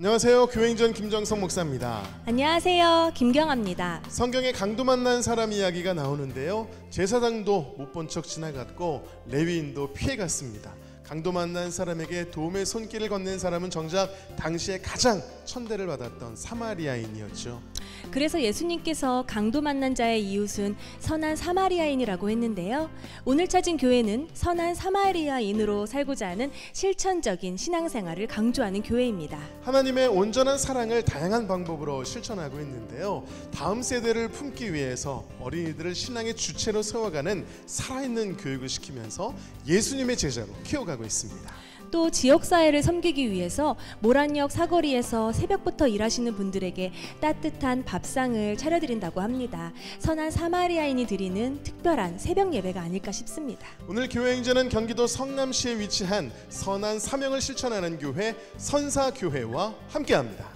안녕하세요. 교행전 김정성 목사입니다. 안녕하세요. 김경아입니다. 성경에 강도 만난 사람 이야기가 나오는데요. 제사장도 못 본 척 지나갔고 레위인도 피해갔습니다. 강도 만난 사람에게 도움의 손길을 건넨 사람은 정작 당시에 가장 천대를 받았던 사마리아인이었죠. 그래서 예수님께서 강도 만난 자의 이웃은 선한 사마리아인이라고 했는데요. 오늘 찾은 교회는 선한 사마리아인으로 살고자 하는 실천적인 신앙생활을 강조하는 교회입니다. 하나님의 온전한 사랑을 다양한 방법으로 실천하고 있는데요. 다음 세대를 품기 위해서 어린이들을 신앙의 주체로 세워가는 살아있는 교육을 시키면서 예수님의 제자로 키워가고 있습니다. 또 지역사회를 섬기기 위해서 모란역 사거리에서 새벽부터 일하시는 분들에게 따뜻한 밥상을 차려드린다고 합니다. 선한 사마리아인이 드리는 특별한 새벽 예배가 아닐까 싶습니다. 오늘 교회행전은 경기도 성남시에 위치한 선한 사명을 실천하는 교회 선사교회와 함께합니다.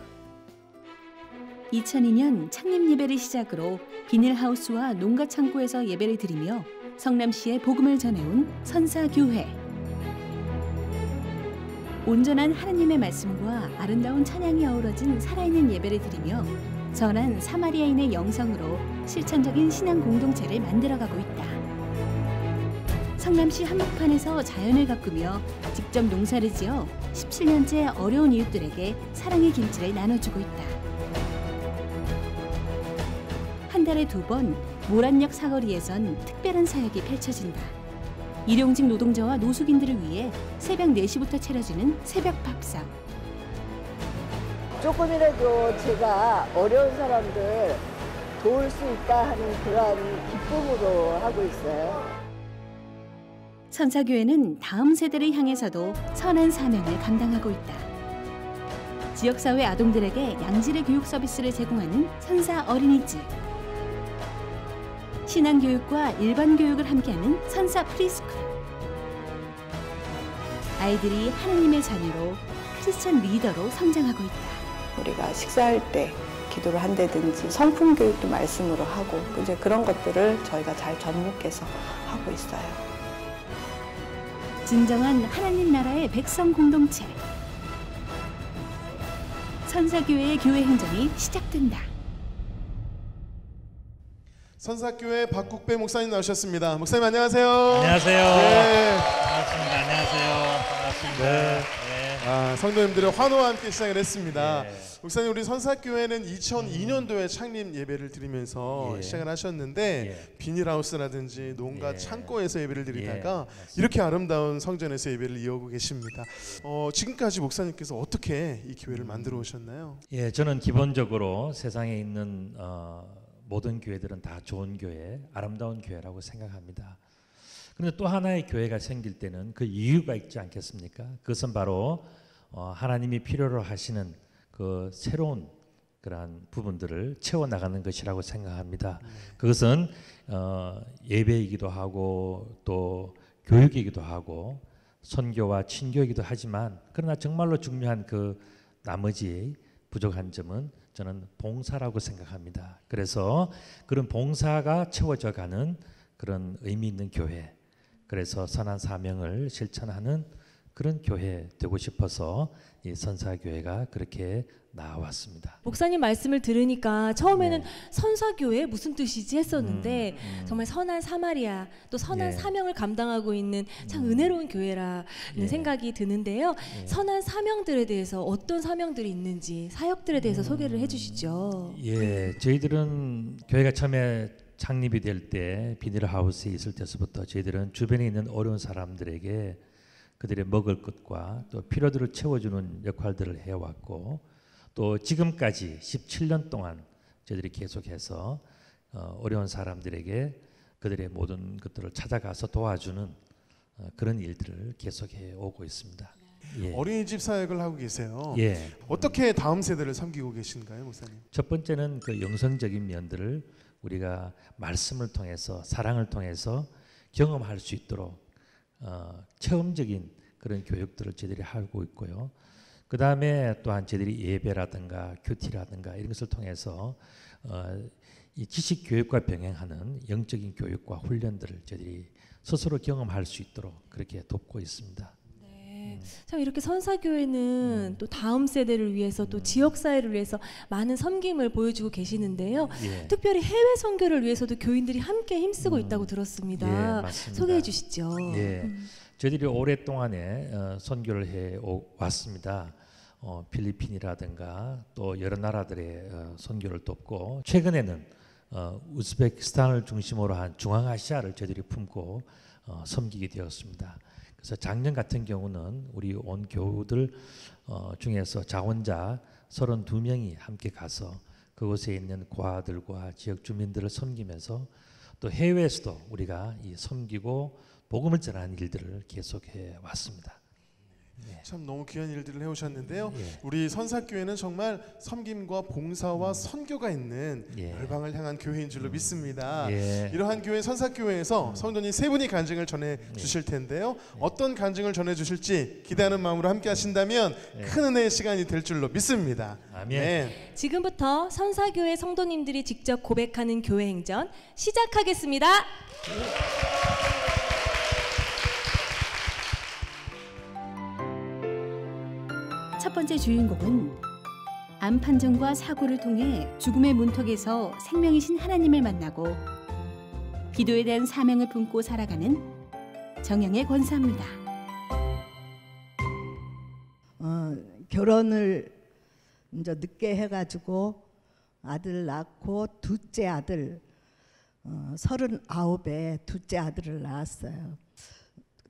2002년 창립 예배를 시작으로 비닐하우스와 농가 창고에서 예배를 드리며 성남시에 복음을 전해온 선사교회. 온전한 하나님의 말씀과 아름다운 찬양이 어우러진 살아있는 예배를 드리며 선한 사마리아인의 영성으로 실천적인 신앙 공동체를 만들어가고 있다. 성남시 한복판에서 자연을 가꾸며 직접 농사를 지어 17년째 어려운 이웃들에게 사랑의 김치를 나눠주고 있다. 한 달에 2번 모란역 사거리에선 특별한 사역이 펼쳐진다. 일용직 노동자와 노숙인들을 위해 새벽 4시부터 차려지는 새벽 밥상. 조금이라도 제가 어려운 사람들 도울 수 있다 하는 그런 기쁨으로 하고 있어요. 선사교회는 다음 세대를 향해서도 선한 사명을 감당하고 있다. 지역사회 아동들에게 양질의 교육 서비스를 제공하는 선사 어린이집. 신앙교육과 일반 교육을 함께하는 선사 프리스쿨. 아이들이 하느님의 자녀로 크리스천 리더로 성장하고 있다. 우리가 식사할 때 기도를 한다든지 성품 교육도 말씀으로 하고 이제 그런 것들을 저희가 잘 접목해서 하고 있어요. 진정한 하나님 나라의 백성 공동체. 선사교회의 교회 행정이 시작된다. 선사교회 박국배 목사님 나오셨습니다. 목사님 안녕하세요. 안녕하세요. 네. 반갑습니다. 안녕하세요. 반갑습니다. 네. 네. 성도님들의 환호와 함께 시작을 했습니다. 네. 목사님, 우리 선사교회는 2002년도에 창립 예배를 드리면서 예. 시작을 하셨는데 예. 비닐하우스라든지 농가 예. 창고에서 예배를 드리다가 맞습니다. 이렇게 아름다운 성전에서 예배를 이어오고 계십니다. 지금까지 목사님께서 어떻게 이 교회를 만들어 오셨나요? 예, 저는 기본적으로 세상에 있는 모든 교회들은 다 좋은 교회, 아름다운 교회라고 생각합니다. 그런데 또 하나의 교회가 생길 때는 그 이유가 있지 않겠습니까? 그것은 바로 하나님이 필요로 하시는 그 새로운 그러한 부분들을 채워나가는 것이라고 생각합니다. 그것은 예배이기도 하고 또 교육이기도 하고 선교와 친교이기도 하지만 그러나 정말로 중요한 그 나머지 부족한 점은 저는 봉사라고 생각합니다. 그래서 그런 봉사가 채워져 가는 그런 의미 있는 교회, 그래서 선한 사명을 실천하는 그런 교회 되고 싶어서 이 선사교회가 그렇게 나왔습니다. 목사님 말씀을 들으니까 처음에는 선사교회 무슨 뜻이지 했었는데 정말 선한 사마리아 또 선한 사명을 감당하고 있는 참 은혜로운 교회라는 생각이 드는데요. 선한 사명들에 대해서 어떤 사명들이 있는지 사역들에 대해서 소개를 해주시죠. 예, 저희들은 교회가 처음에 창립이 될 때 비닐하우스에 있을 때서부터 저희들은 주변에 있는 어려운 사람들에게 그들의 먹을 것과 또 필요들을 채워주는 역할들을 해왔고 또 지금까지 17년 동안 저희들이 계속해서 어려운 사람들에게 그들의 모든 것들을 찾아가서 도와주는 그런 일들을 계속해 오고 있습니다. 예. 어린이집 사역을 하고 계세요. 예. 어떻게 다음 세대를 섬기고 계신가요, 목사님? 첫 번째는 그 영성적인 면들을 우리가 말씀을 통해서 사랑을 통해서 경험할 수 있도록 체험적인 그런 교육들을 저희들이 하고 있고요. 그 다음에 또한 저희들이 예배라든가 큐티라든가 이런 것을 통해서 이 지식 교육과 병행하는 영적인 교육과 훈련들을 저희들이 스스로 경험할 수 있도록 그렇게 돕고 있습니다. 네. 참 이렇게 선사교회는 또 다음 세대를 위해서 또 지역 사회를 위해서 많은 섬김을 보여주고 계시는데요. 예. 특별히 해외 선교를 위해서도 교인들이 함께 힘쓰고 있다고 들었습니다. 예, 맞습니다. 소개해 주시죠. 예, 저희들이 오랫동안에 선교를 해 왔습니다. 필리핀이라든가 또 여러 나라들의 선교를 돕고 최근에는 우즈베키스탄을 중심으로 한 중앙아시아를 저희들이 품고 섬기게 되었습니다. 그래서 작년 같은 경우는 우리 온 교우들 중에서 자원자 32명이 함께 가서 그곳에 있는 고아들과 지역 주민들을 섬기면서 또 해외에서도 우리가 이 섬기고 복음을 전하는 일들을 계속해 왔습니다. 참 너무 귀한 일들을 해오셨는데요. 예. 우리 선사교회는 정말 섬김과 봉사와 선교가 있는 예. 열방을 향한 교회인 줄로 믿습니다. 예. 이러한 교회 선사교회에서 성도님 세 분이 간증을 전해 예. 주실 텐데요. 어떤 간증을 전해 주실지 기대하는 마음으로 함께 하신다면 예. 큰 은혜의 시간이 될 줄로 믿습니다. 아멘. 지금부터 선사교회 성도님들이 직접 고백하는 교회 행전 시작하겠습니다. 첫 번째 주인공은 암 판정과 사고를 통해 죽음의 문턱에서 생명이신 하나님을 만나고 기도에 대한 사명을 품고 살아가는 정영애 권사입니다. 결혼을 이제 늦게 해가지고 아들 낳고 둘째 아들 39에 둘째 아들을 낳았어요.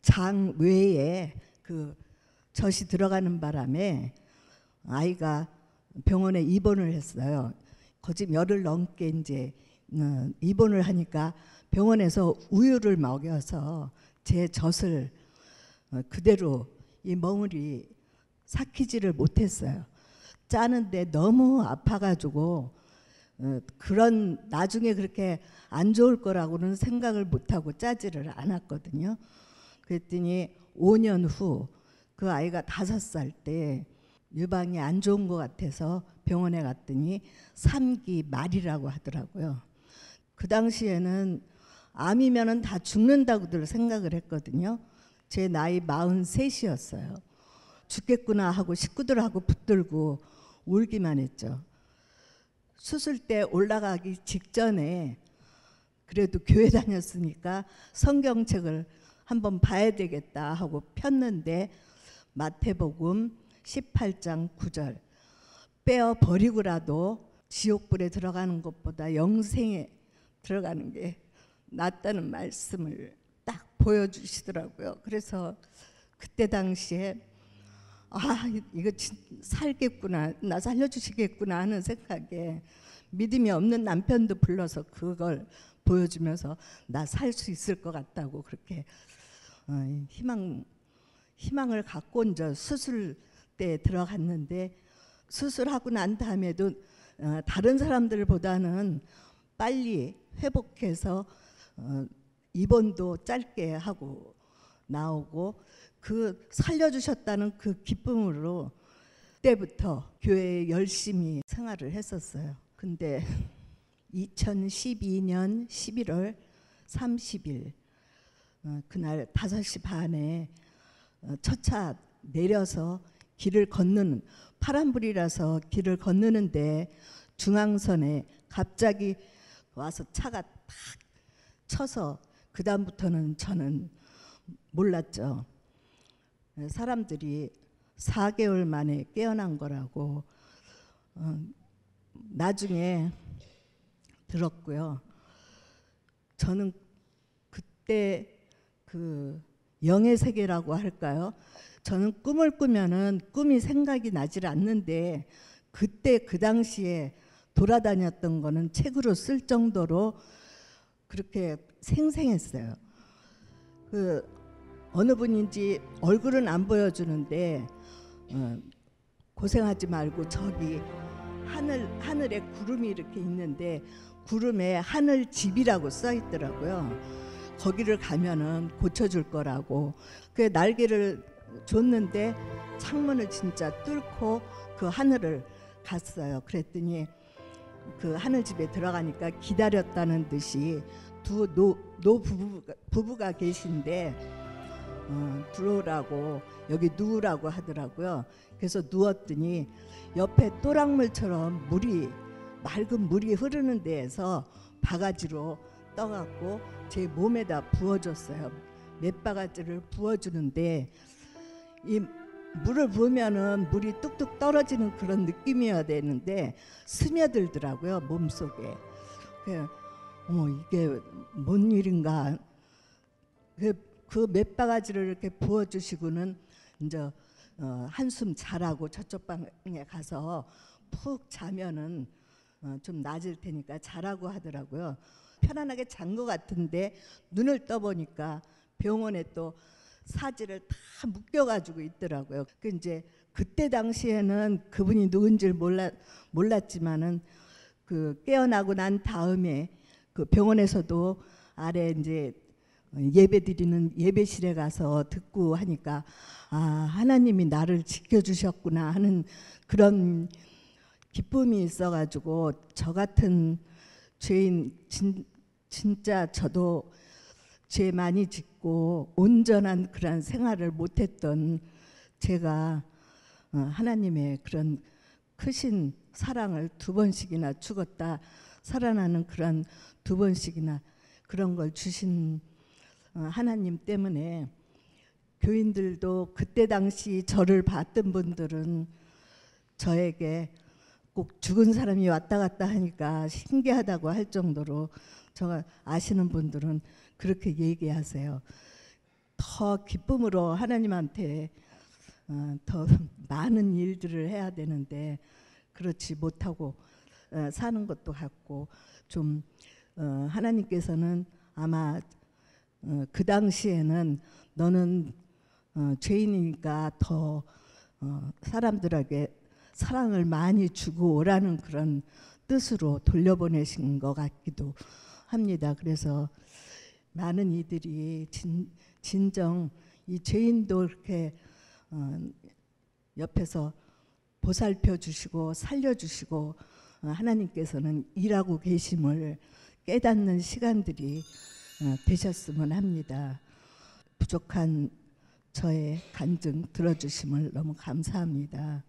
장 외에 그 젖이 들어가는 바람에 아이가 병원에 입원을 했어요. 거의 열흘 넘게 이제 입원을 하니까 병원에서 우유를 먹여서 제 젖을 그대로 이 멍울이 삭히지를 못했어요. 짜는데 너무 아파가지고 그런 나중에 그렇게 안 좋을 거라고는 생각을 못하고 짜지를 않았거든요. 그랬더니 5년 후 그 아이가 5살 때 유방이 안 좋은 것 같아서 병원에 갔더니 3기 말이라고 하더라고요. 그 당시에는 암이면은 다 죽는다고들 생각을 했거든요. 제 나이 43이었어요. 죽겠구나 하고 식구들하고 붙들고 울기만 했죠. 수술 때 올라가기 직전에 그래도 교회 다녔으니까 성경책을 한번 봐야 되겠다 하고 폈는데 마태복음 18장 9절 빼어 버리고라도 지옥불에 들어가는 것보다 영생에 들어가는 게 낫다는 말씀을 딱 보여주시더라고요. 그래서 그때 당시에 이거 살겠구나, 나 살려주시겠구나 하는 생각에 믿음이 없는 남편도 불러서 그걸 보여주면서 나 살 수 있을 것 같다고 그렇게 희망을 갖고 이제 수술대에 들어갔는데 수술하고 난 다음에도 다른 사람들보다는 빨리 회복해서 입원도 짧게 하고 나오고 그 살려주셨다는 그 기쁨으로 그때부터 교회에 열심히 생활을 했었어요. 근데 2012년 11월 30일 그날 5시 반에 첫 차 내려서 길을 건너는 파란불이라서 길을 건너는데 중앙선에 갑자기 와서 차가 탁 쳐서 그 다음부터는 저는 몰랐죠. 사람들이 4개월 만에 깨어난 거라고 나중에 들었고요. 저는 그때 그 영의 세계라고 할까요? 저는 꿈을 꾸면은 꿈이 생각이 나질 않는데 그때 그 당시에 돌아다녔던 거는 책으로 쓸 정도로 그렇게 생생했어요. 그 어느 분인지 얼굴은 안 보여주는데 고생하지 말고 저기 하늘에 구름이 이렇게 있는데 구름에 하늘집이라고 써 있더라고요. 거기를 가면은 고쳐줄 거라고. 그 날개를 줬는데 창문을 진짜 뚫고 그 하늘을 갔어요. 그랬더니 그 하늘집에 들어가니까 기다렸다는 듯이 두 부부가 계신데 들어오라고 여기 누우라고 하더라고요. 그래서 누웠더니 옆에 또랑물처럼 맑은 물이 흐르는 데에서 바가지로 떠갖고 제 몸에다 부어줬어요. 몇 바가지를 부어주는데 이 물을 부으면은 물이 뚝뚝 떨어지는 그런 느낌이어야 되는데 스며들더라고요, 몸속에. 이게 뭔 일인가. 그 몇 바가지를 이렇게 부어주시고는 이제 한숨 자라고 저쪽 방에 가서 푹 자면은 좀 나아질 테니까 자라고 하더라고요. 편안하게 잔 것 같은데 눈을 떠보니까 병원에 또 사지를 다 묶여가지고 있더라고요. 이제 그때 당시에는 그분이 누군지 몰랐지만은 그 깨어나고 난 다음에 그 병원에서도 아래 이제 예배드리는 예배실에 가서 듣고 하니까 하나님이 나를 지켜주셨구나 하는 그런 기쁨이 있어가지고 저 같은 죄인 진짜 저도 죄 많이 짓고 온전한 그런 생활을 못했던 제가 하나님의 그런 크신 사랑을 2번씩이나 죽었다 살아나는 그런 2번씩이나 그런 걸 주신 하나님 때문에 교인들도 그때 당시 저를 봤던 분들은 저에게 꼭 죽은 사람이 왔다 갔다 하니까 신기하다고 할 정도로 저 아시는 분들은 그렇게 얘기하세요. 더 기쁨으로 하나님한테 더 많은 일들을 해야 되는데 그렇지 못하고 사는 것도 같고 좀 하나님께서는 아마 그 당시에는 너는 죄인이니까 더 사람들에게 사랑을 많이 주고 오라는 그런 뜻으로 돌려보내신 것 같기도 합니다. 그래서 많은 이들이 진정 이 죄인도 이렇게 옆에서 보살펴 주시고 살려주시고 하나님께서는 일하고 계심을 깨닫는 시간들이 되셨으면 합니다. 부족한 저의 간증 들어주심을 너무 감사합니다.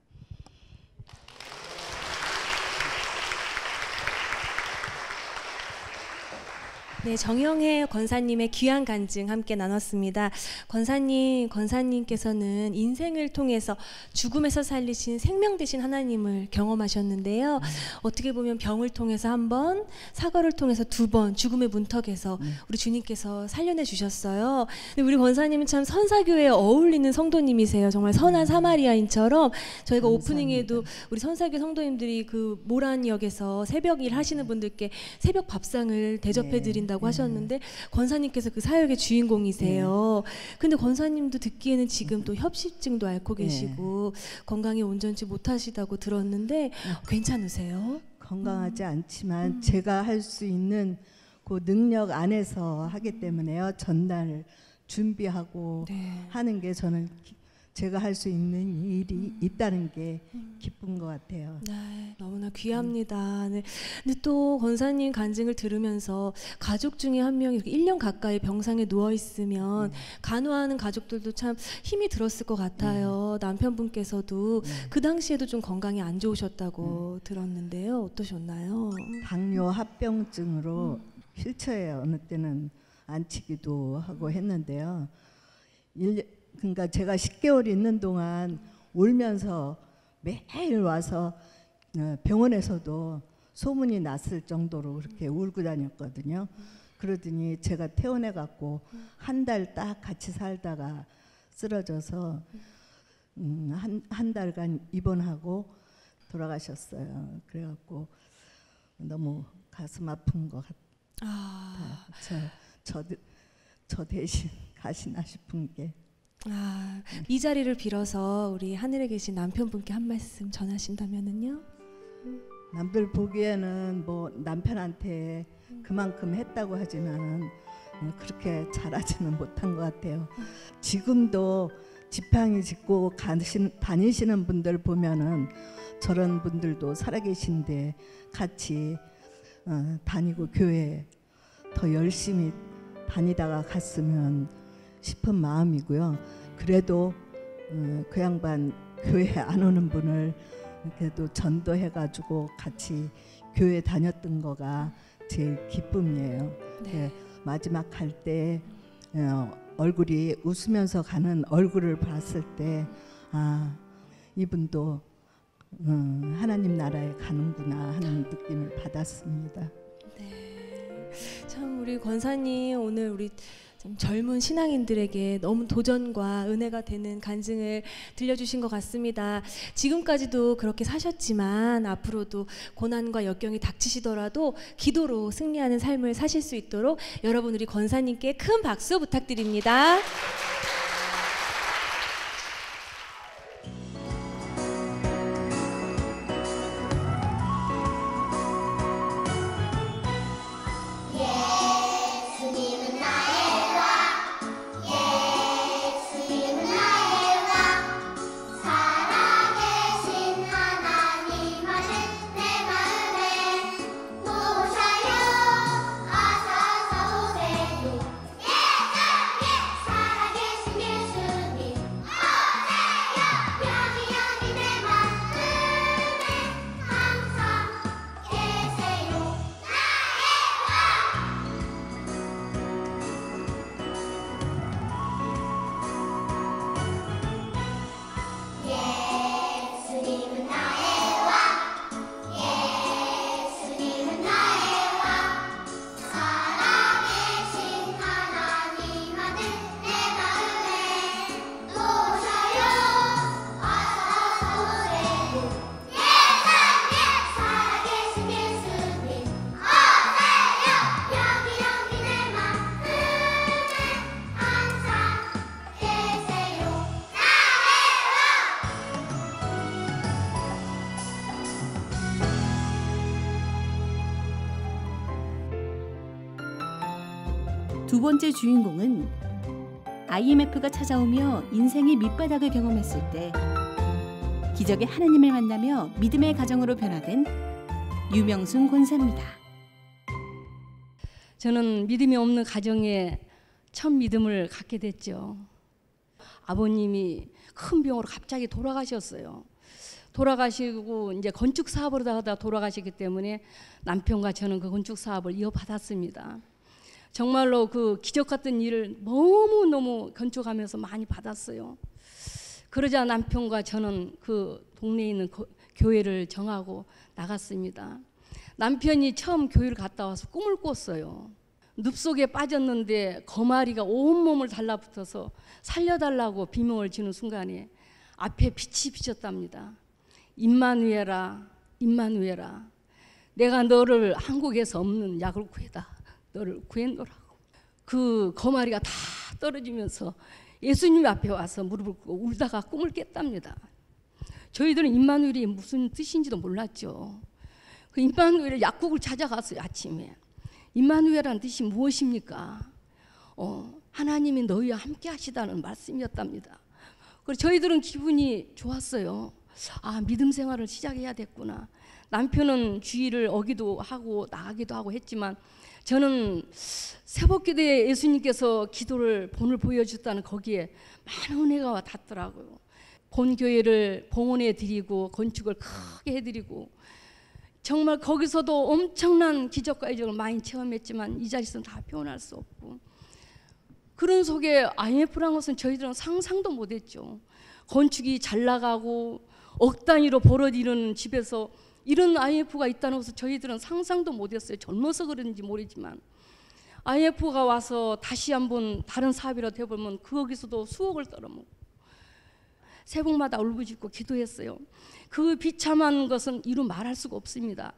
네, 정영혜 권사님의 귀한 간증 함께 나눴습니다. 권사님께서는 인생을 통해서 죽음에서 살리신 생명 되신 하나님을 경험하셨는데요. 어떻게 보면 병을 통해서 1번, 사고를 통해서 2번, 죽음의 문턱에서 우리 주님께서 살려내 주셨어요. 근데 우리 권사님은 참 선사교회에 어울리는 성도님이세요. 정말 선한 사마리아인처럼 저희가 감사합니다. 오프닝에도 우리 선사교 성도님들이 그 모란역에서 새벽 일 하시는 분들께 새벽 밥상을 대접해 드린 다고 하셨는데 권사님께서 그 사역의 주인공이세요. 근데 권사님도 듣기에는 지금 또 협심증도 앓고 계시고 건강이 온전치 못하시다고 들었는데 괜찮으세요? 건강하지 않지만 제가 할 수 있는 그 능력 안에서 하기 때문에요. 전날 준비하고 하는 게 저는 제가 할 수 있는 일이 있다는 게 기쁜 것 같아요. 네, 너무나 귀합니다. 네. 근데 또 권사님 간증을 들으면서 가족 중에 한 명이 1년 가까이 병상에 누워 있으면 간호하는 가족들도 참 힘이 들었을 것 같아요. 남편분께서도 그 당시에도 좀 건강이 안 좋으셨다고 들었는데요. 어떠셨나요? 당뇨 합병증으로 휠체어에 어느 때는 앉히기도 하고 했는데요. 그러니까 제가 10개월 있는 동안 울면서 매일 와서 병원에서도 소문이 났을 정도로 그렇게 울고 다녔거든요. 그러더니 제가 퇴원해 갖고 한 달 딱 같이 살다가 쓰러져서 한 달간 입원하고 돌아가셨어요. 그래갖고 너무 가슴 아픈 것 같아요. 저 대신 가시나 싶은 게. 이 자리를 빌어서 우리 하늘에 계신 남편분께 한 말씀 전하신다면은요? 남들 보기에는 뭐 남편한테 그만큼 했다고 하지만은 그렇게 잘하지는 못한 것 같아요. 지금도 지팡이 짚고 다니시는 분들 보면은 저런 분들도 살아계신데 같이 다니고 교회 더 열심히 다니다가 갔으면 싶은 마음이고요. 그래도 그 양반 교회 안 오는 분을 그래도 전도해가지고 같이 교회 다녔던 거가 제일 기쁨이에요. 네. 마지막 갈 때 얼굴이 웃으면서 가는 얼굴을 봤을 때 아, 이분도 하나님 나라에 가는구나 하는 느낌을 받았습니다. 네. 참 우리 권사님 오늘 우리 좀 젊은 신앙인들에게 너무 도전과 은혜가 되는 간증을 들려주신 것 같습니다. 지금까지도 그렇게 사셨지만 앞으로도 고난과 역경이 닥치시더라도 기도로 승리하는 삶을 사실 수 있도록 여러분 우리 권사님께 큰 박수 부탁드립니다. 두 번째 주인공은 IMF가 찾아오며 인생의 밑바닥을 경험했을 때 기적의 하나님을 만나며 믿음의 가정으로 변화된 유명순 권사입니다. 저는 믿음이 없는 가정에 첫 믿음을 갖게 됐죠. 아버님이 큰 병으로 갑자기 돌아가셨어요. 돌아가시고 이제 건축 사업을 하다 돌아가시기 때문에 남편과 저는 그 건축 사업을 이어받았습니다. 정말로 그 기적 같은 일을 너무너무 건축하면서 많이 받았어요. 그러자 남편과 저는 그 동네에 있는 교회를 정하고 나갔습니다. 남편이 처음 교회를 갔다 와서 꿈을 꿨어요. 늪속에 빠졌는데 거마리가 온몸을 달라붙어서 살려달라고 비명을 지는 순간에 앞에 빛이 비쳤답니다. 임마누엘아, 임마누엘아, 내가 너를 한국에서 없는 약을 구해다. 너를 구해노라고. 그 거마리가 다 떨어지면서 예수님 앞에 와서 무릎을 꿇고 울다가 꿈을 깼답니다. 저희들은 임마누엘이 무슨 뜻인지도 몰랐죠. 그 임마누엘의 약국을 찾아갔어요. 아침에. 임마누엘이라는 뜻이 무엇입니까? 하나님이 너희와 함께 하시다는 말씀이었답니다. 그래서 저희들은 기분이 좋았어요. 아, 믿음 생활을 시작해야겠구나. 남편은 주의를 어기도 하고 나가기도 하고 했지만 저는 새벽기도에 예수님께서 기도를 본을 보여줬다는 거기에 많은 은혜가 닿더라고요. 본교회를 봉헌해 드리고 건축을 크게 해드리고 정말 거기서도 엄청난 기적과 이적을 많이 체험했지만 이 자리에서는 다 표현할 수 없고 그런 속에 IMF라는 것은 저희들은 상상도 못했죠. 건축이 잘 나가고 억 단위로 벌어지는 집에서 이런 IMF가 있다는 것을 저희들은 상상도 못했어요. 젊어서 그런지 모르지만 IMF가 와서 다시 한번 다른 사업이라도 해보면 거기서도 수억을 떨어먹고 새벽마다 울부짖고 기도했어요. 그 비참한 것은 이루 말할 수가 없습니다.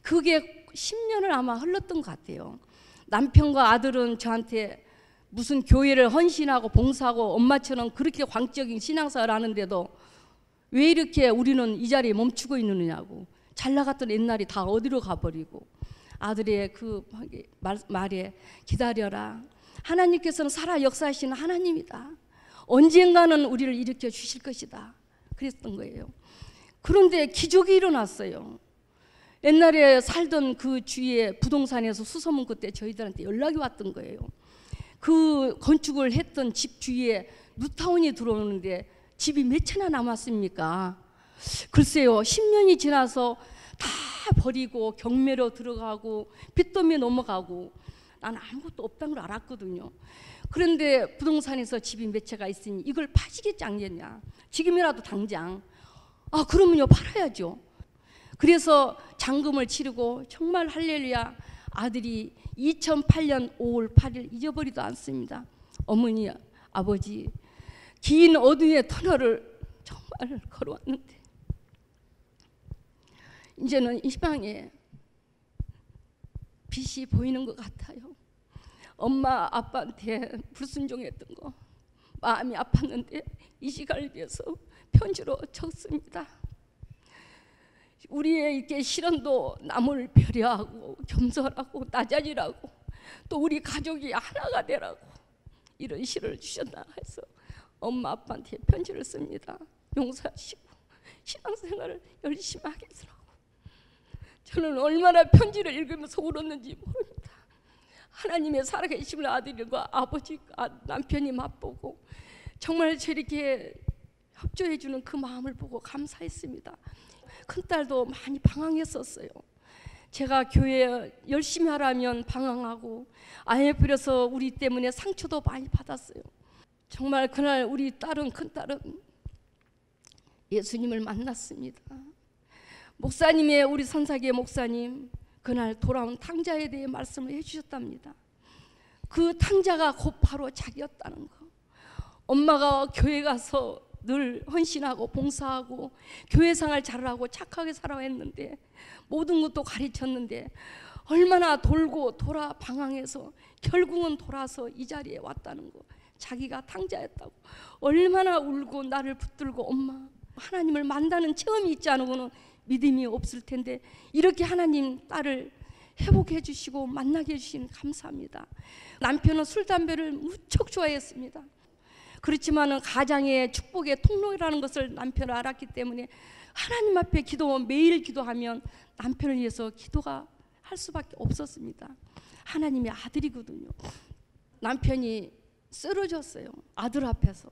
그게 10년을 아마 흘렀던 것 같아요. 남편과 아들은 저한테 무슨 교회를 헌신하고 봉사하고 엄마처럼 그렇게 광적인 신앙생활을 하는데도 왜 이렇게 우리는 이 자리에 멈추고 있느냐고. 잘 나갔던 옛날이 다 어디로 가버리고 아들의 그 말에 기다려라. 하나님께서는 살아 역사하시는 하나님이다. 언젠가는 우리를 일으켜 주실 것이다. 그랬던 거예요. 그런데 기적이 일어났어요. 옛날에 살던 그 주위에 부동산에서 수소문 그때 저희들한테 연락이 왔던 거예요. 그 건축을 했던 집 주위에 뉴타운이 들어오는데 집이 몇 채나 남았습니까? 글쎄요, 10년이 지나서 다 버리고 경매로 들어가고 빚더미에 넘어가고 난 아무것도 없다는 걸 알았거든요. 그런데 부동산에서 집이 몇 채가 있으니 이걸 파시겠지 않겠냐, 지금이라도 당장. 아, 그러면요 팔아야죠. 그래서 잔금을 치르고 정말 할렐루야, 아들이 2008년 5월 8일 잊어버리도 않습니다. 어머니, 아버지, 긴 어둠의 터널을 정말 걸어왔는데 이제는 희망에 빛이 보이는 것 같아요. 엄마 아빠한테 불순종했던 거 마음이 아팠는데 이 시간을 위해서 편지로 적습니다. 우리의 이렇게 시련도 남을 배려하고 겸손하고 나자지라고 또 우리 가족이 하나가 되라고 이런 시를 주셨나 해서 엄마 아빠한테 편지를 씁니다. 용서하시고 신앙생활을 열심히 하겠으라고. 저는 얼마나 편지를 읽으면서 울었는지 모릅니다. 하나님의 살아계심을 아들과 아버지가 남편이 맛보고 정말 저렇게 협조해 주는 그 마음을 보고 감사했습니다. 큰딸도 많이 방황했었어요. 제가 교회 열심히 하라면 방황하고 아예 부려서 우리 때문에 상처도 많이 받았어요. 정말 그날 우리 딸은, 큰딸은 예수님을 만났습니다. 목사님의, 우리 선사기의 목사님 그날 돌아온 탕자에 대해 말씀을 해주셨답니다. 그 탕자가 곧 바로 자기였다는 거. 엄마가 교회 가서 늘 헌신하고 봉사하고 교회생활 잘하고 착하게 살아야 했는데 모든 것도 가르쳤는데 얼마나 돌고 돌아 방황해서 결국은 돌아서 이 자리에 왔다는 거. 자기가 탕자였다고 얼마나 울고 나를 붙들고 엄마, 하나님을 만나는 체험이 있지 않으고는 믿음이 없을 텐데 이렇게 하나님 딸을 회복해 주시고 만나게 해주시니 감사합니다. 남편은 술 담배를 무척 좋아했습니다. 그렇지만 가장의 축복의 통로라는 것을 남편은 알았기 때문에 하나님 앞에 매일 기도하면 남편을 위해서 기도가 할 수밖에 없었습니다. 하나님의 아들이거든요. 남편이 쓰러졌어요. 아들 앞에서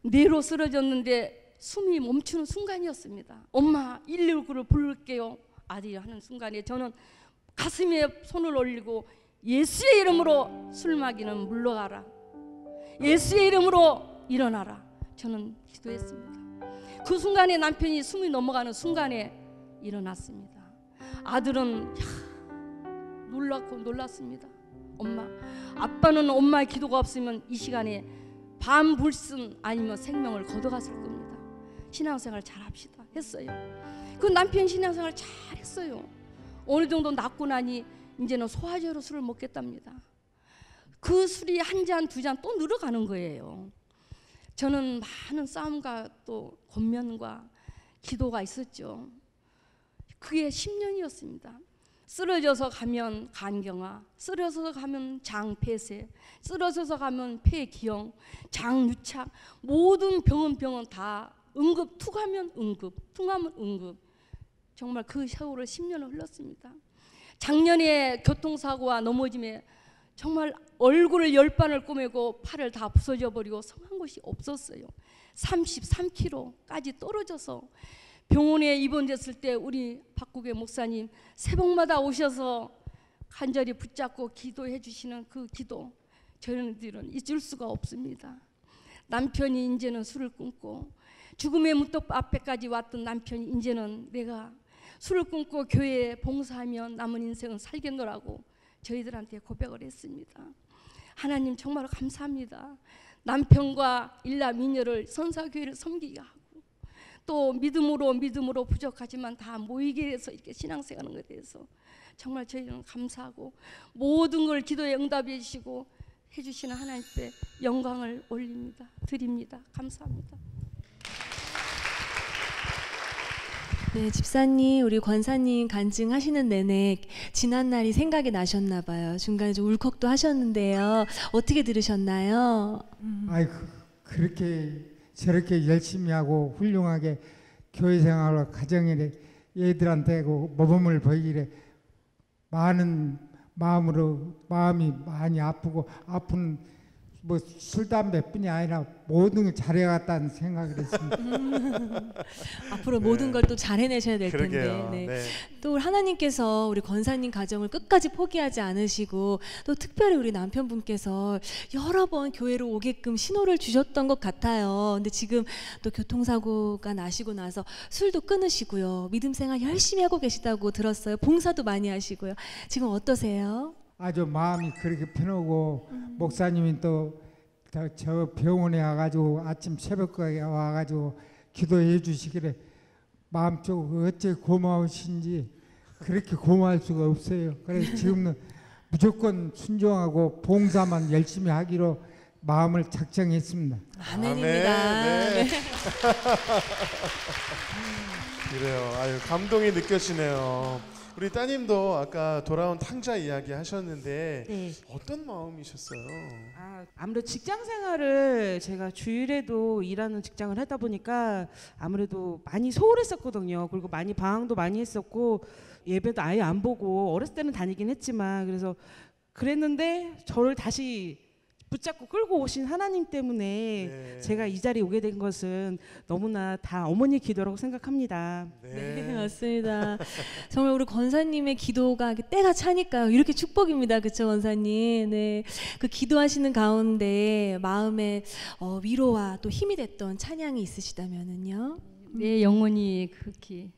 뇌로 쓰러졌는데 숨이 멈추는 순간이었습니다. 엄마 119를 부를게요. 아들이 하는 순간에 저는 가슴에 손을 올리고 예수의 이름으로 술 마귀는 물러가라, 예수의 이름으로 일어나라, 저는 기도했습니다. 그 순간에 남편이 숨이 넘어가는 순간에 일어났습니다. 아들은 놀랐습니다. 엄마, 아빠는 엄마의 기도가 없으면 이 시간에 반불순 아니면 생명을 걷어갔을 겁니다. 신앙생활 잘합시다 했어요. 그 남편 신앙생활 잘했어요. 어느 정도 낫고 나니 이제는 소화제로 술을 먹겠답니다. 그 술이 한 잔, 두 잔 또 늘어가는 거예요. 저는 많은 싸움과 또 권면과 기도가 있었죠. 그게 10년이었습니다. 쓰러져서 가면 간경화, 쓰러져서 가면 장폐쇄, 쓰러져서 가면 폐기형, 장유착, 모든 병은 다 응급, 툭하면 응급, 퉁하면 응급. 정말 그 세월을 10년을 흘렀습니다. 작년에 교통사고와 넘어짐에 정말 얼굴을 10반을 꼬매고 팔을 다 부서져 버리고 성한 곳이 없었어요. 33kg까지 떨어져서 병원에 입원됐을 때 우리 박국의 목사님 새벽마다 오셔서 간절히 붙잡고 기도해 주시는 그 기도, 저희들은 잊을 수가 없습니다. 남편이 이제는 술을 끊고 죽음의 문턱 앞에까지 왔던 남편이 이제는 내가 술을 끊고 교회에 봉사하며 남은 인생은 살겠노라고 저희들한테 고백을 했습니다. 하나님 정말 감사합니다. 남편과 일남이녀를 선사교회를 섬기게 하고 또 믿음으로 부족하지만 다 모이게 해서 이렇게 신앙생활하는 것에 대해서 정말 저희는 감사하고 모든 걸 기도에 응답해 주시고 해주시는 하나님께 영광을 드립니다. 감사합니다. 네, 집사님, 우리 권사님 간증하시는 내내 지난 날이 생각이 나셨나 봐요. 중간에 좀 울컥도 하셨는데요. 어떻게 들으셨나요? 아이고, 그렇게 저렇게 열심히 하고 훌륭하게 교회 생활과 가정에 애들한테 모범을 보이기에 많은 마음이 많이 아프고 아픈 뭐 술 담배뿐이 아니라 모든 걸 잘해갔다는 생각을 했습니다. 앞으로 모든 걸 또 잘 해내셔야 될 텐데. 네. 네. 또 하나님께서 우리 권사님 가정을 끝까지 포기하지 않으시고 또 특별히 우리 남편분께서 여러 번 교회로 오게끔 신호를 주셨던 것 같아요. 근데 지금 또 교통사고가 나시고 나서 술도 끊으시고요. 믿음 생활 열심히 하고 계시다고 들었어요. 봉사도 많이 하시고요. 지금 어떠세요? 아주 마음이 그렇게 편하고 목사님이 또 저 병원에 와가지고 아침 새벽에 와가지고 기도해 주시기를 마음속으로 어째 고마우신지 그렇게 고마울 수가 없어요. 그래서 지금은 무조건 순종하고 봉사만 열심히 하기로 마음을 작정했습니다. 아멘입니다. 네. 그래요. 아유, 감동이 느껴지네요. 우리 따님도 아까 돌아온 탕자 이야기 하셨는데 네. 어떤 마음이셨어요? 아무래도 직장 생활을 제가 주일에도 일하는 직장을 하다 보니까 아무래도 많이 소홀했었거든요. 그리고 많이 방황도 많이 했었고 예배도 아예 안 보고 어렸을 때는 다니긴 했지만 그래서 그랬는데 저를 다시 붙잡고 끌고 오신 하나님 때문에 네. 제가 이 자리에 오게 된 것은 너무나 다 어머니 기도라고 생각합니다. 네, 맞습니다. 정말 우리 권사님의 기도가 때가 차니까요. 이렇게 축복입니다. 그렇죠, 권사님? 네, 그 기도하시는 가운데 마음에 위로와 또 힘이 됐던 찬양이 있으시다면은요? 네, 영원히 그렇게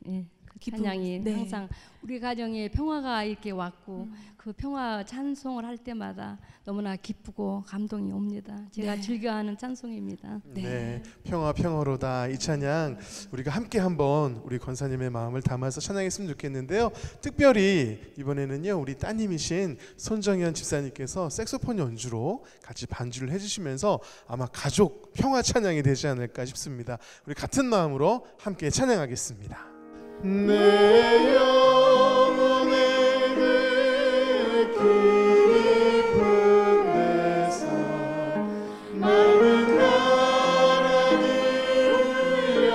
찬양이 네. 항상 우리 가정에 평화가 이렇게 왔고 그 평화 찬송을 할 때마다 너무나 기쁘고 감동이 옵니다. 제가 네. 즐겨하는 찬송입니다. 네, 평화 평화로다 이 찬양 우리가 함께 한번 우리 권사님의 마음을 담아서 찬양했으면 좋겠는데요. 특별히 이번에는요 우리 따님이신 손정현 집사님께서 색소폰 연주로 같이 반주를 해주시면서 아마 가족 평화 찬양이 되지 않을까 싶습니다. 우리 같은 마음으로 함께 찬양하겠습니다. 내 영혼의 그 깊은 데서 맑은 바람이 울려나네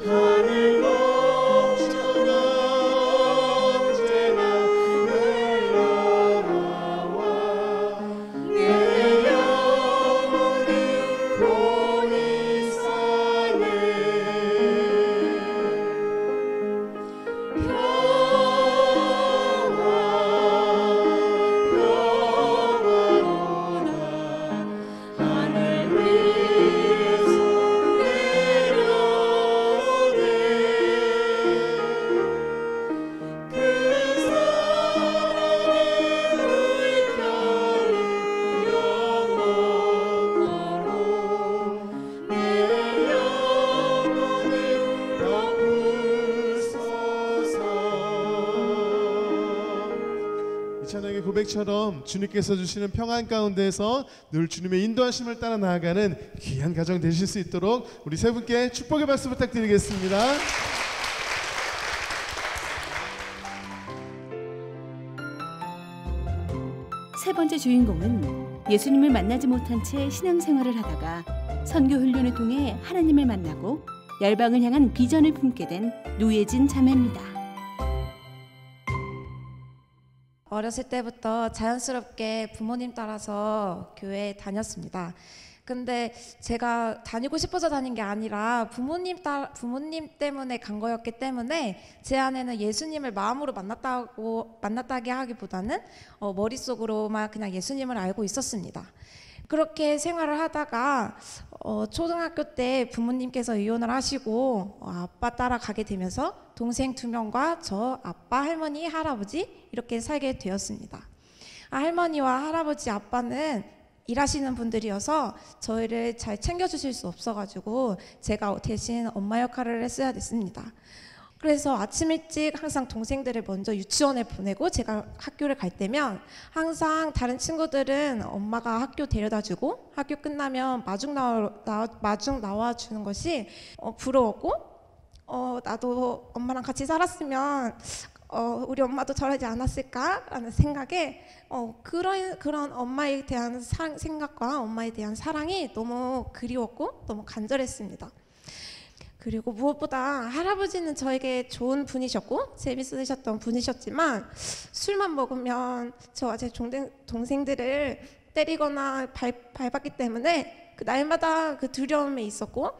하늘 공처가 언제나 흘러나와 내 영혼이 본이 찬양의 고백처럼 주님께서 주시는 평안 가운데서 늘 주님의 인도하심을 따라 나아가는 귀한 가정 되실 수 있도록 우리 세 분께 축복의 박수 부탁드리겠습니다. 세 번째 주인공은 예수님을 만나지 못한 채 신앙생활을 하다가 선교 훈련을 통해 하나님을 만나고 열방을 향한 비전을 품게 된 노예진 자매입니다. 어렸을 때부터 자연스럽게 부모님 따라서 교회에 다녔습니다. 근데 제가 다니고 싶어서 다닌 게 아니라 부모님 때문에 간 거였기 때문에 제 안에는 예수님을 마음으로 만났다게 하기보다는 머릿속으로만 그냥 예수님을 알고 있었습니다. 그렇게 생활을 하다가 초등학교 때 부모님께서 이혼을 하시고 아빠 따라 가게 되면서 동생 2명과 저 아빠, 할머니, 할아버지 이렇게 살게 되었습니다. 할머니와 할아버지 아빠는 일하시는 분들이어서 저희를 잘 챙겨주실 수 없어가지고 제가 대신 엄마 역할을 했어야 됐습니다. 그래서 아침 일찍 항상 동생들을 먼저 유치원에 보내고 제가 학교를 갈 때면 항상 다른 친구들은 엄마가 학교 데려다주고 학교 끝나면 마중 나와주는 것이 부러웠고 나도 엄마랑 같이 살았으면 우리 엄마도 저러지 않았을까라는 생각에 그런 엄마에 대한 생각과 엄마에 대한 사랑이 너무 그리웠고 너무 간절했습니다. 그리고 무엇보다 할아버지는 저에게 좋은 분이셨고 재밌으셨던 분이셨지만 술만 먹으면 저와 제 동생들을 때리거나 밟았기 때문에 그 날마다 그 두려움에 있었고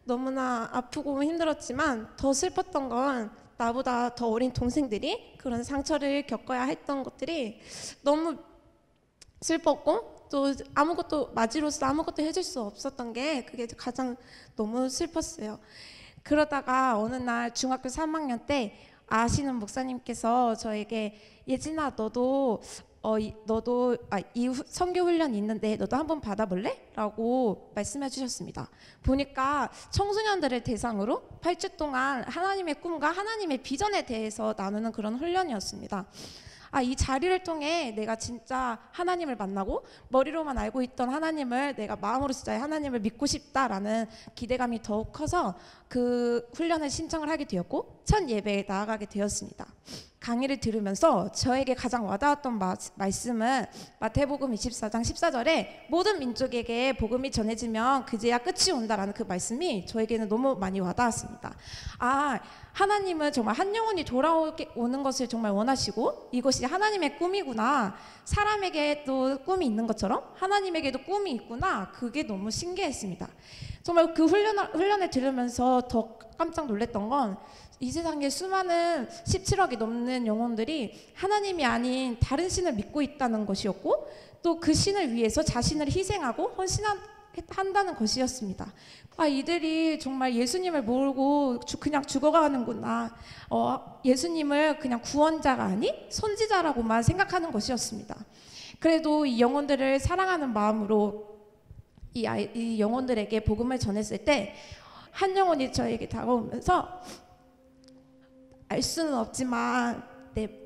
너무나 아프고 힘들었지만 더 슬펐던 건 나보다 더 어린 동생들이 그런 상처를 겪어야 했던 것들이 너무 슬펐고 또 아무것도 맞이로서 아무것도 해줄 수 없었던 게 그게 가장 너무 슬펐어요. 그러다가 어느 날 중학교 3학년 때 아시는 목사님께서 저에게 예진아 너도 이 선교 훈련 있는데 너도 한번 받아볼래? 라고 말씀해 주셨습니다. 보니까 청소년들을 대상으로 8주 동안 하나님의 꿈과 하나님의 비전에 대해서 나누는 그런 훈련이었습니다. 이 자리를 통해 내가 진짜 하나님을 만나고 머리로만 알고 있던 하나님을 내가 마음으로 진짜 하나님을 믿고 싶다라는 기대감이 더욱 커서 그 훈련을 신청을 하게 되었고 첫 예배에 나아가게 되었습니다. 강의를 들으면서 저에게 가장 와닿았던 말씀은 마태복음 24장 14절에 모든 민족에게 복음이 전해지면 그제야 끝이 온다라는 그 말씀이 저에게는 너무 많이 와닿았습니다. 하나님은 정말 한 영혼이 돌아오는 것을 정말 원하시고 이것이 하나님의 꿈이구나. 사람에게 또 꿈이 있는 것처럼 하나님에게도 꿈이 있구나. 그게 너무 신기했습니다. 정말 그 훈련을 들으면서 더 깜짝 놀랐던 건 이 세상에 수많은 17억이 넘는 영혼들이 하나님이 아닌 다른 신을 믿고 있다는 것이었고 또 그 신을 위해서 자신을 희생하고 헌신한다는 것이었습니다. 이들이 정말 예수님을 모르고 그냥 죽어가는구나. 예수님을 그냥 구원자가 아닌 선지자라고만 생각하는 것이었습니다. 그래도 이 영혼들을 사랑하는 마음으로 이 영혼들에게 복음을 전했을 때 한 영혼이 저에게 다가오면서 알 수는 없지만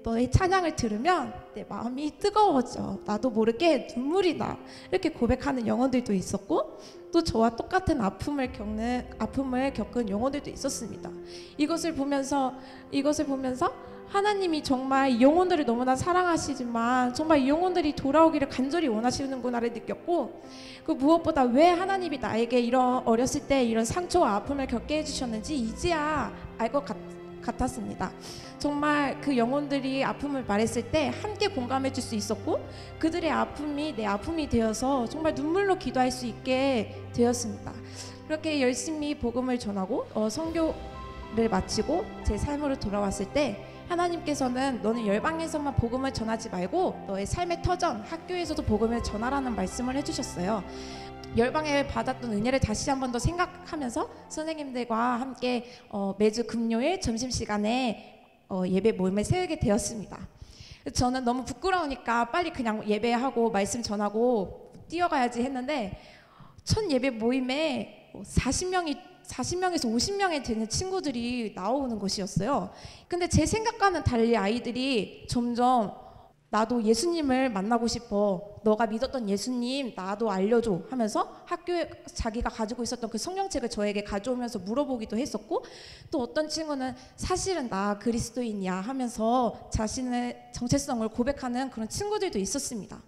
너의 찬양을 들으면 내 마음이 뜨거워져. 나도 모르게 눈물이 나. 이렇게 고백하는 영혼들도 있었고 또 저와 똑같은 아픔을 겪은 영혼들도 있었습니다. 이것을 보면서 하나님이 정말 이 영혼들을 너무나 사랑하시지만 정말 이 영혼들이 돌아오기를 간절히 원하시는구나를 느꼈고 그 무엇보다 왜 하나님이 나에게 이런 어렸을 때 이런 상처와 아픔을 겪게 해주셨는지 이제야 알 것 같았습니다. 정말 그 영혼들이 아픔을 말했을 때 함께 공감해 줄 수 있었고 그들의 아픔이 내 아픔이 되어서 정말 눈물로 기도할 수 있게 되었습니다. 그렇게 열심히 복음을 전하고 선교를 마치고 제 삶으로 돌아왔을 때 하나님께서는 너는 열방에서만 복음을 전하지 말고 너의 삶의 터전 학교에서도 복음을 전하라는 말씀을 해주셨어요. 열방에 받았던 은혜를 다시 한 번 더 생각하면서 선생님들과 함께 매주 금요일 점심시간에 예배 모임을 세우게 되었습니다. 저는 너무 부끄러우니까 빨리 그냥 예배하고 말씀 전하고 뛰어가야지 했는데 첫 예배 모임에 40명에서 50명이 되는 친구들이 나오는 것이었어요. 근데 제 생각과는 달리 아이들이 점점 나도 예수님을 만나고 싶어. 너가 믿었던 예수님 나도 알려줘 하면서 학교에 자기가 가지고 있었던 그 성경책을 저에게 가져오면서 물어보기도 했었고 또 어떤 친구는 사실은 나 그리스도인이야 하면서 자신의 정체성을 고백하는 그런 친구들도 있었습니다.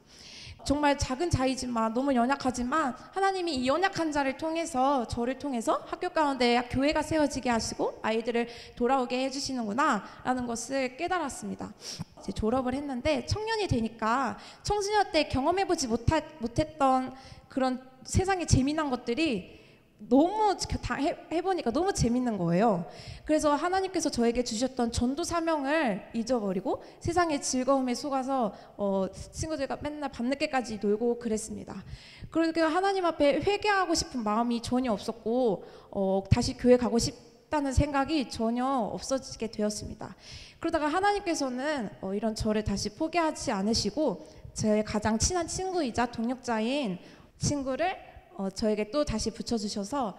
정말 작은 자이지만 너무 연약하지만 하나님이 이 연약한 자를 통해서 저를 통해서 학교 가운데 교회가 세워지게 하시고 아이들을 돌아오게 해주시는구나 라는 것을 깨달았습니다. 이제 졸업을 했는데 청년이 되니까 청소년 때 경험해보지 못했던 그런 세상의 재미난 것들이 너무 다 해보니까 너무 재밌는 거예요. 그래서 하나님께서 저에게 주셨던 전도 사명을 잊어버리고 세상의 즐거움에 속아서 친구들과 맨날 밤늦게까지 놀고 그랬습니다. 그리고 하나님 앞에 회개하고 싶은 마음이 전혀 없었고 다시 교회 가고 싶다는 생각이 전혀 없어지게 되었습니다. 그러다가 하나님께서는 이런 저를 다시 포기하지 않으시고 제 가장 친한 친구이자 동역자인 친구를 저에게 또 다시 붙여주셔서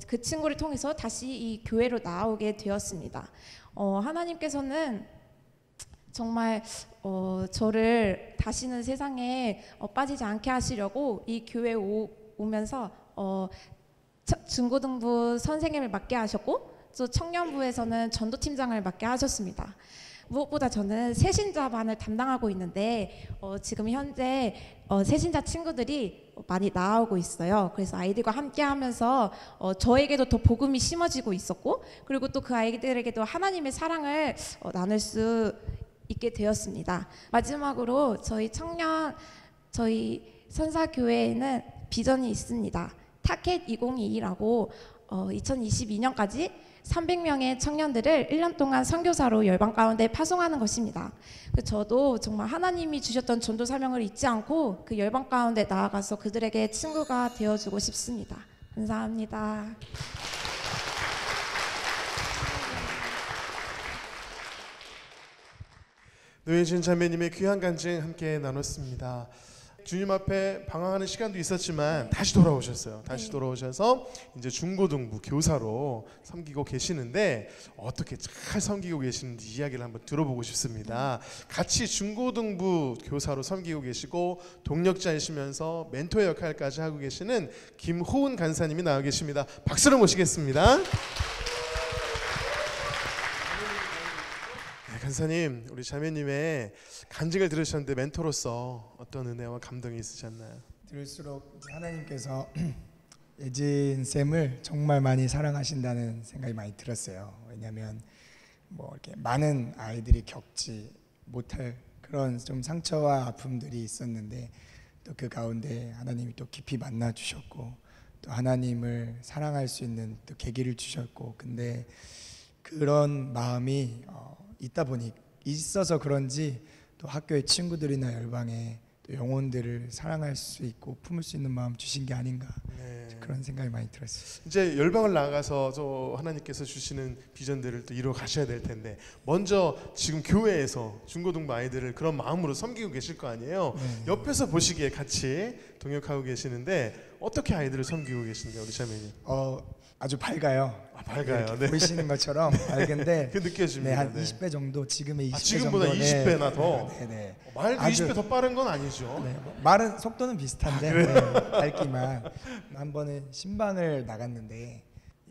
그 친구를 통해서 다시 이 교회로 나오게 되었습니다. 하나님께서는 정말 저를 다시는 세상에 빠지지 않게 하시려고 이 교회에 오면서 중고등부 선생님을 맡게 하셨고 또 청년부에서는 전도팀장을 맡게 하셨습니다. 무엇보다 저는 새신자반을 담당하고 있는데 지금 현재 새신자 친구들이 많이 나오고 있어요. 그래서 아이들과 함께하면서 저에게도 더 복음이 심어지고 있었고, 그리고 또 그 아이들에게도 하나님의 사랑을 나눌 수 있게 되었습니다. 마지막으로 저희 선사교회에는 비전이 있습니다. 타켓 2022라고 2022년까지 300명의 청년들을 1년 동안 선교사로 열방 가운데 파송하는 것입니다. 저도 정말 하나님이 주셨던 전도 사명을 잊지 않고 그 열방 가운데 나아가서 그들에게 친구가 되어주고 싶습니다. 감사합니다. 노예진 자매님의 귀한 간증 함께 나눴습니다. 주님 앞에 방황하는 시간도 있었지만 다시 돌아오셨어요. 다시 돌아오셔서 이제 중고등부 교사로 섬기고 계시는데 어떻게 잘 섬기고 계시는지 이야기를 한번 들어보고 싶습니다. 같이 중고등부 교사로 섬기고 계시고 동력자이시면서 멘토의 역할까지 하고 계시는 김호은 간사님이 나와 계십니다. 박수로 모시겠습니다. 간사님, 우리 자매님의 간증을 들으셨는데 멘토로서 어떤 은혜와 감동이 있으셨나요? 들을수록 하나님께서 예진 쌤을 정말 많이 사랑하신다는 생각이 많이 들었어요. 왜냐하면 뭐 이렇게 많은 아이들이 겪지 못할 그런 좀 상처와 아픔들이 있었는데 또 그 가운데 하나님이 또 깊이 만나 주셨고 또 하나님을 사랑할 수 있는 또 계기를 주셨고, 근데 그런 마음이 있어서 그런지 또 학교의 친구들이나 열방의 또 영혼들을 사랑할 수 있고 품을 수 있는 마음 주신 게 아닌가, 그런 생각이 많이 들었어요. 이제 열방을 나가서 또 하나님께서 주시는 비전들을 또 이루어 가셔야 될 텐데, 먼저 지금 교회에서 중고등부 아이들을 그런 마음으로 섬기고 계실 거 아니에요. 옆에서 보시기에 같이 동역하고 계시는데 어떻게 아이들을 섬기고 계신가요, 우리 자매님? 아주 밝아요. 밝아요. 네. 보이시는 것처럼 밝은데 그 느껴집니다. 한 20배 정도, 지금의 20배 지금보다 정도. 20배나 더. 네네. 말도 아주, 20배 더 빠른 건 아니죠. 네, 말은 속도는 비슷한데 밝기만. 한 번은 신방을 나갔는데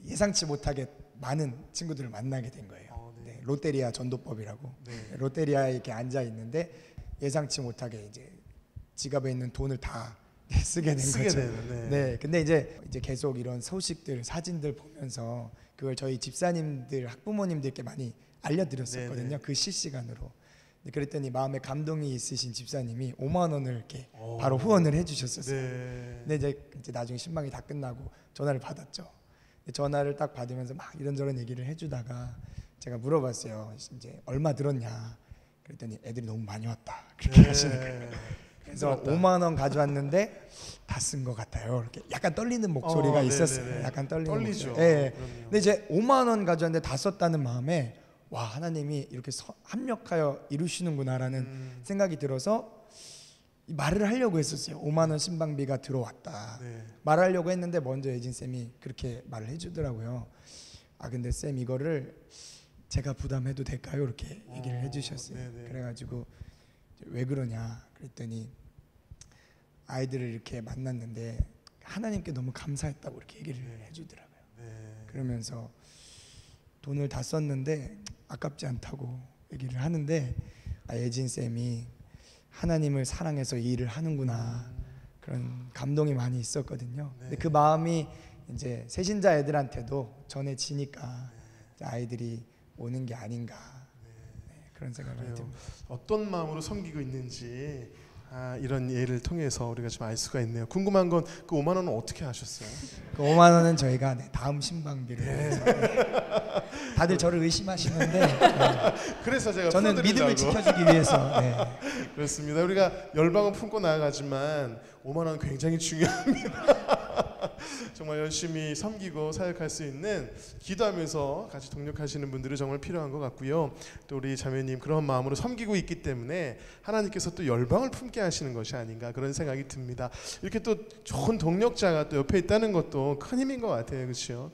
예상치 못하게 많은 친구들을 만나게 된 거예요. 네, 롯데리아 전도법이라고. 롯데리아에 이렇게 앉아 있는데 예상치 못하게 이제 지갑에 있는 돈을 다 쓰게 된 거죠. 네. 근데 이제 계속 이런 소식들, 사진들 보면서 그걸 저희 집사님들, 학부모님들께 많이 알려드렸었거든요. 그 실시간으로. 그랬더니 마음에 감동이 있으신 집사님이 5만 원을 이렇게 바로 후원을 해주셨었어요. 근데 이제 나중에 신방이 다 끝나고 전화를 받았죠. 전화를 딱 받으면서 막 이런저런 얘기를 해주다가 제가 물어봤어요. 이제 얼마 들었냐? 그랬더니 애들이 너무 많이 왔다, 그렇게 하시는 거예요. 그래서 5만 원 가져왔는데 다 쓴 것 같아요. 이렇게 약간 떨리는 목소리가 있었어요. 약간 떨리죠. 네. 근데 이제 5만 원 가져왔는데 다 썼다는 마음에 와, 하나님이 이렇게 합력하여 이루시는구나라는 생각이 들어서 말을 하려고 했었어요. 5만 원 신방비가 들어왔다. 말하려고 했는데 먼저 예진 쌤이 그렇게 말을 해주더라고요. 근데 쌤 이거를 제가 부담해도 될까요? 이렇게 얘기를 해주셨어요. 그래가지고 왜 그러냐 그랬더니 아이들을 이렇게 만났는데 하나님께 너무 감사했다고 이렇게 얘기를 해주더라고요. 그러면서 돈을 다 썼는데 아깝지 않다고 얘기를 하는데 예진 쌤이 하나님을 사랑해서 이 일을 하는구나, 그런 감동이 많이 있었거든요. 근데 그 마음이 이제 새신자 애들한테도 전해지니까 아이들이 오는 게 아닌가, 그런 생각을 많이 듭니다. 어떤 마음으로 섬기고 있는지 이런 예를 통해서 우리가 좀 알 수가 있네요. 궁금한 건 그 5만 원은 어떻게 하셨어요? 그 5만 원은 저희가 다음 신방비를 다들 저를 의심하시는데 그래서 제가 저는 믿음을 지켜주기 위해서. 그렇습니다. 우리가 열방은 품고 나아가지만 5만 원 굉장히 중요합니다. 정말 열심히 섬기고 사역할 수 있는, 기도하면서 같이 동력하시는 분들이 정말 필요한 것 같고요. 또 우리 자매님 그런 마음으로 섬기고 있기 때문에 하나님께서 또 열방을 품게 하시는 것이 아닌가, 그런 생각이 듭니다. 이렇게 또 좋은 동력자가 또 옆에 있다는 것도 큰 힘인 것 같아요. 그렇죠?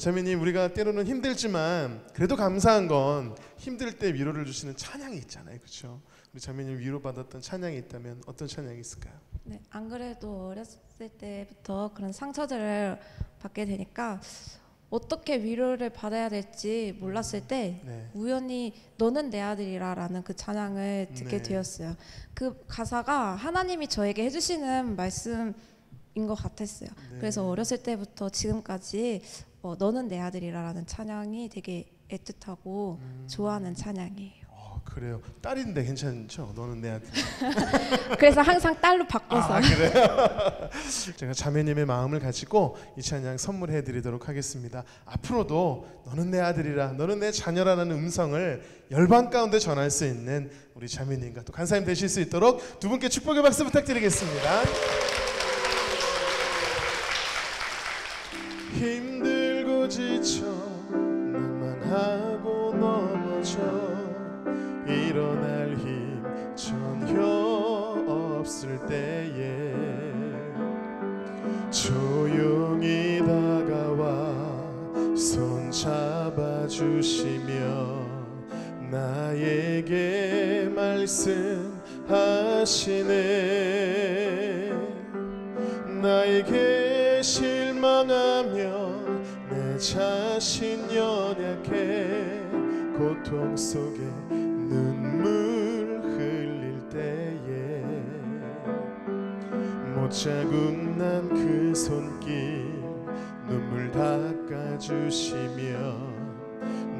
자매님, 우리가 때로는 힘들지만 그래도 감사한 건 힘들 때 위로를 주시는 찬양이 있잖아요. 그렇죠? 우리 자매님 위로받았던 찬양이 있다면 어떤 찬양이 있을까요? 네, 안 그래도 어렸을 때부터 그런 상처들을 받게 되니까 어떻게 위로를 받아야 될지 몰랐을 때 네. 우연히 너는 내 아들이라라는 그 찬양을 듣게 네. 되었어요. 그 가사가 하나님이 저에게 해주시는 말씀인 것 같았어요. 네. 그래서 어렸을 때부터 지금까지 너는 내 아들이라라는 찬양이 되게 애틋하고 좋아하는 찬양이에요. 그래요. 딸인데 괜찮죠? 너는 내 아들. 그래서 항상 딸로 바꿔서. 그래요? 제가 자매님의 마음을 가지고 이 찬양 선물해 드리도록 하겠습니다. 앞으로도 너는 내 아들이라, 너는 내 자녀라는 음성을 열방 가운데 전할 수 있는 우리 자매님과 또 간사님 되실 수 있도록 두 분께 축복의 박수 부탁드리겠습니다. 힘들고 지쳐 낭만하고 넘어져 일어날 힘 전혀 없을 때에 조용히 다가와 손 잡아주시며 나에게 말씀하시네. 나에게 실망하며 내 자신 연약해 고통 속에 눈물 흘릴 때에 못자국 난 그 손길 눈물 닦아주시며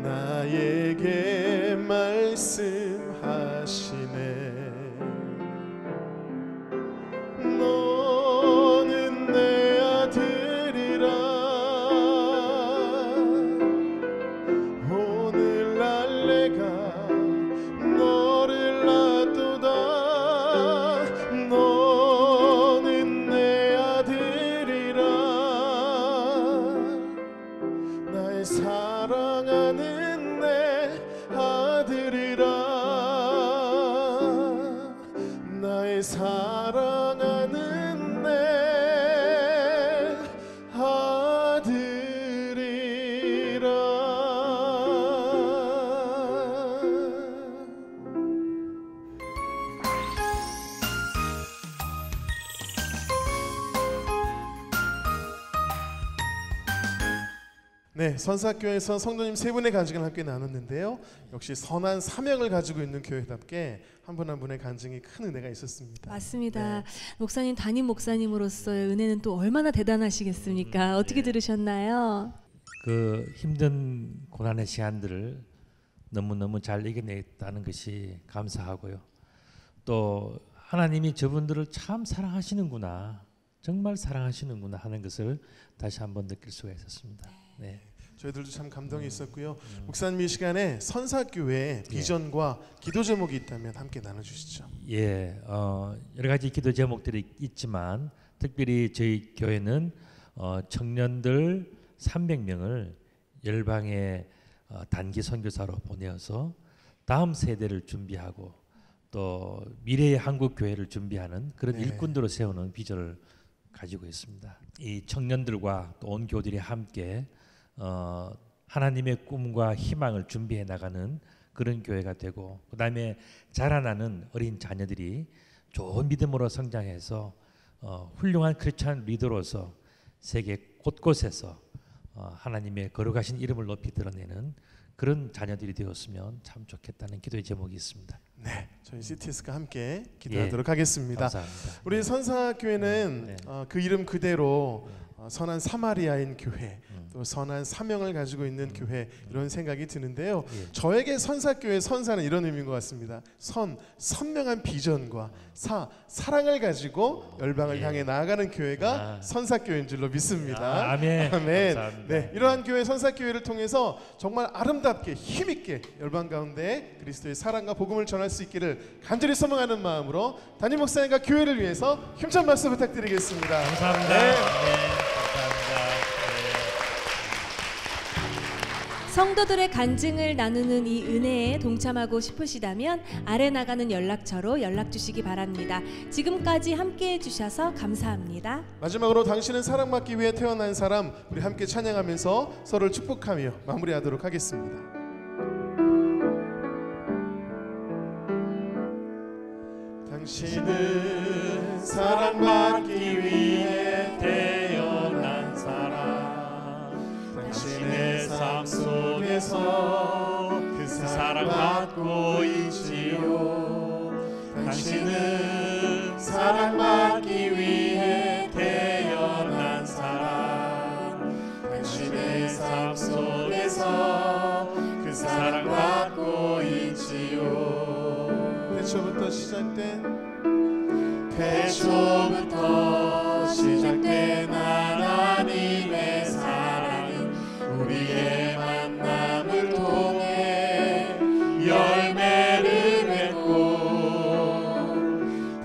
나에게 말씀하시네. 너는 내 아들이라 오늘날 내가 너를 놔두다. 너는 내 아들이라 나의 사랑하는 내 아들이라 나의 사랑하는 내 아들이라. 네, 선사학교에서 성도님 세 분의 간증을 함께 나눴는데요. 역시 선한 사명을 가지고 있는 교회답게 한 분 한 분의 간증이 큰 은혜가 있었습니다. 맞습니다. 네. 목사님, 담임 목사님으로서의 은혜는 또 얼마나 대단하시겠습니까? 어떻게 들으셨나요? 그 힘든 고난의 시간들을 너무너무 잘 이겨냈다는 것이 감사하고요. 또 하나님이 저분들을 참 사랑하시는구나, 정말 사랑하시는구나 하는 것을 다시 한번 느낄 수가 있었습니다. 네. 저희들도 참 감동이 있었고요. 목사님 이 시간에 선사교회의 비전과 기도 제목이 있다면 함께 나눠주시죠. 예, 여러 가지 기도 제목들이 있지만 특별히 저희 교회는 청년들 300명을 열방의 단기 선교사로 보내어서 다음 세대를 준비하고 또 미래의 한국 교회를 준비하는 그런 일꾼들로 세우는 비전을 가지고 있습니다. 이 청년들과 또 온 교들이 함께 하나님의 꿈과 희망을 준비해 나가는 그런 교회가 되고, 그다음에 자라나는 어린 자녀들이 좋은 믿음으로 성장해서 훌륭한 크리스찬 리더로서 세계 곳곳에서 하나님의 거룩하신 이름을 높이 드러내는 그런 자녀들이 되었으면 참 좋겠다는 기도의 제목이 있습니다. 네, 저희 CTS가 함께 기도하도록 하겠습니다. 감사합니다. 우리 선사교회는 그 이름 그대로 선한 사마리아인 교회, 또 선한 사명을 가지고 있는 교회, 이런 생각이 드는데요. 저에게 선사교회 선사는 이런 의미인 것 같습니다. 선명한 비전과 사랑을 가지고 열방을 향해 나아가는 교회가 선사교회인 줄로 믿습니다. 아멘. 아멘. 감사합니다. 네, 이러한 교회 선사교회를 통해서 정말 아름답게 힘있게 열방 가운데 그리스도의 사랑과 복음을 전할 수 있기를 간절히 소망하는 마음으로 담임 목사님과 교회를 위해서 힘찬 박수 부탁드리겠습니다. 감사합니다. 네. 성도들의 간증을 나누는 이 은혜에 동참하고 싶으시다면 아래 나가는 연락처로 연락 주시기 바랍니다. 지금까지 함께해 주셔서 감사합니다. 마지막으로 당신은 사랑받기 위해 태어난 사람, 우리 함께 찬양하면서 서로를 축복하며 마무리하도록 하겠습니다. 당신은 사랑받기 위해 태어난 사람, 당신은 시작된 태초부터 시작된 하나님의 사랑은 우리의 만남을 통해 열매를 맺고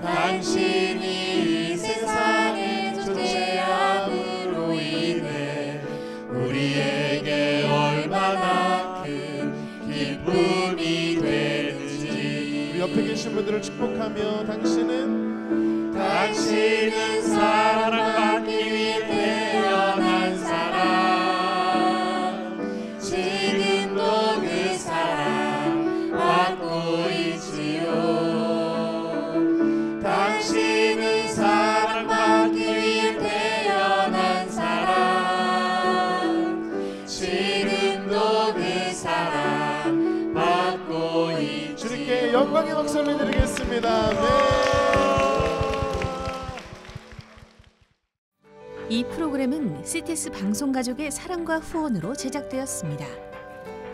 당신이 이 세상에 존재함으로 인해 우리에게 얼마나 큰 기쁨이 되는지. 우리 옆에 계신 분들을 축복하며 당신은 사랑받기 위해 태어난 사람, 지금도 그 사랑 받고 있지요. 당신은 사랑받기 위해 태어난 사람, 지금도 그 사랑 받고 있지요. 주님께 영광의 박수를 드리겠습니다. 네. 이 프로그램은 CTS 방송가족의 사랑과 후원으로 제작되었습니다.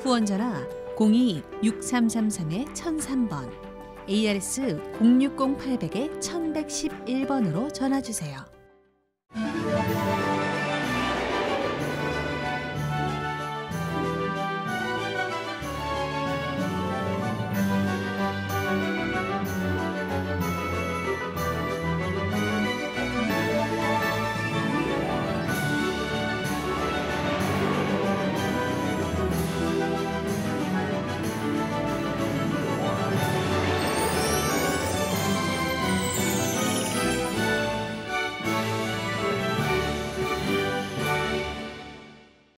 후원 전화 02-6333-1003번, ARS 060-800-1111번으로 전화주세요.